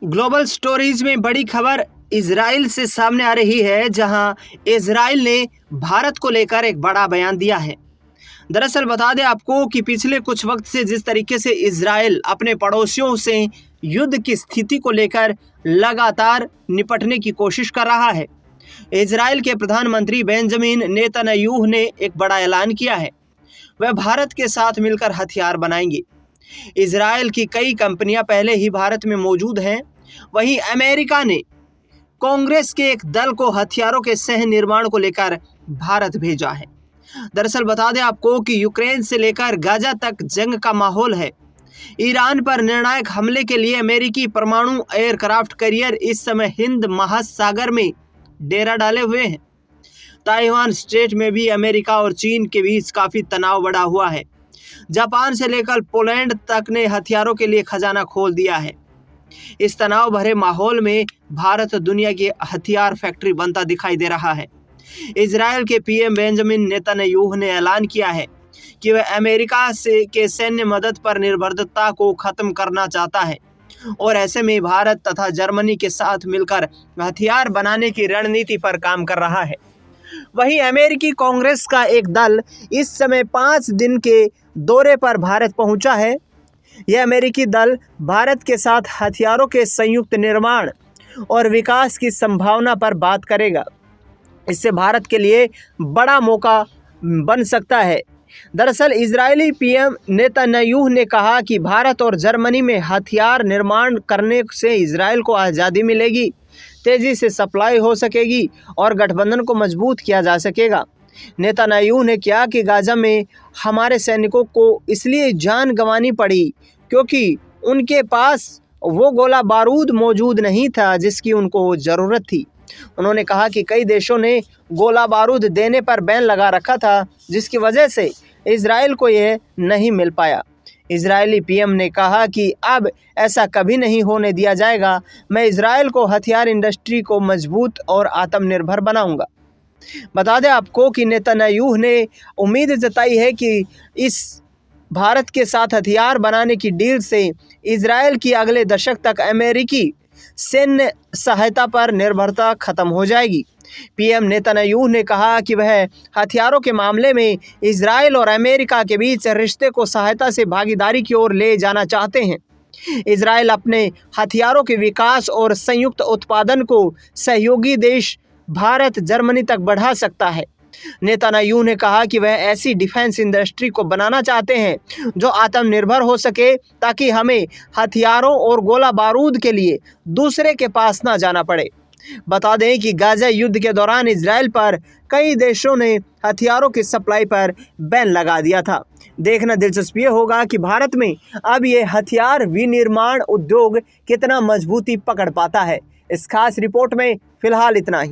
Global stories में बड़ी खबर इजराइल से सामने आ रही है, जहां इजराइल ने भारत को लेकर एक बड़ा बयान दिया है। दरअसल बता दें आपको कि पिछले कुछ वक्त से जिस तरीके से इजराइल अपने पड़ोसियों से युद्ध की स्थिति को लेकर लगातार निपटने की कोशिश कर रहा है, इजराइल के प्रधानमंत्री बेंजामिन नेतन्याहू ने एक बड़ा ऐलान किया है। वह भारत के साथ मिलकर हथियार बनाएंगे। इजराइल की कई कंपनियां पहले ही भारत में मौजूद हैं। वहीं अमेरिका ने कांग्रेस के एक दल को हथियारों के सह निर्माण को लेकर भारत भेजा है। दरअसल बता दें आपको कि यूक्रेन से लेकर गाजा तक जंग का माहौल है। ईरान पर निर्णायक हमले के लिए अमेरिकी परमाणु एयरक्राफ्ट कैरियर इस समय हिंद महासागर में डेरा डाले हुए हैं। ताइवान स्ट्रेट में भी अमेरिका और चीन के बीच काफी तनाव बढ़ा हुआ है। जापान से लेकर पोलैंड तक ने हथियारों के लिए खजाना खोल दिया है। इस तनाव भरे माहौल में भारत दुनिया की हथियार फैक्ट्री बनता दिखाई दे रहा है। इजराइल के पीएम बेंजामिन नेतन्याहू ने ऐलान किया है कि वह अमेरिका से के सैन्य मदद पर निर्भरता को खत्म करना चाहता है और ऐसे में भारत तथा जर्मनी के साथ मिलकर हथियार बनाने की रणनीति पर काम कर रहा है। वहीं अमेरिकी कांग्रेस का एक दल इस समय 5 दिन के दौरे पर भारत पहुंचा है। यह अमेरिकी दल भारत के साथ हथियारों के संयुक्त निर्माण और विकास की संभावना पर बात करेगा। इससे भारत के लिए बड़ा मौका बन सकता है। दरअसल इजरायली पीएम नेतन्याहू ने कहा कि भारत और जर्मनी में हथियार निर्माण करने से इजरायल को आज़ादी मिलेगी, तेजी से सप्लाई हो सकेगी और गठबंधन को मजबूत किया जा सकेगा। नेतन्याहू ने कहा कि गाजा में हमारे सैनिकों को इसलिए जान गंवानी पड़ी क्योंकि उनके पास वो गोला बारूद मौजूद नहीं था जिसकी उनको ज़रूरत थी। उन्होंने कहा कि कई देशों ने गोला बारूद देने पर बैन लगा रखा था, जिसकी वजह से इजराइल को यह नहीं मिल पाया। इजरायली पीएम ने कहा कि अब ऐसा कभी नहीं होने दिया जाएगा। मैं इजराइल को हथियार इंडस्ट्री को मजबूत और आत्मनिर्भर बनाऊंगा। बता दें आपको कि नेतन्याहू ने उम्मीद जताई है कि इस भारत के साथ हथियार बनाने की डील से इजराइल की अगले दशक तक अमेरिकी सैन्य सहायता पर निर्भरता खत्म हो जाएगी। पीएम नेतन्याहू ने कहा कि वह हथियारों के मामले में इजराइल और अमेरिका के बीच रिश्ते को सहायता से भागीदारी की ओर ले जाना चाहते हैं। इजराइल अपने हथियारों के विकास और संयुक्त उत्पादन को सहयोगी देश भारत जर्मनी तक बढ़ा सकता है। नेतन्याहू ने कहा कि वह ऐसी डिफेंस इंडस्ट्री को बनाना चाहते हैं जो आत्मनिर्भर हो सके, ताकि हमें हथियारों और गोला बारूद के लिए दूसरे के पास ना जाना पड़े। बता दें कि गाजा युद्ध के दौरान इजराइल पर कई देशों ने हथियारों की सप्लाई पर बैन लगा दिया था। देखना दिलचस्प ये होगा कि भारत में अब ये हथियार विनिर्माण उद्योग कितना मजबूती पकड़ पाता है। इस खास रिपोर्ट में फिलहाल इतना ही।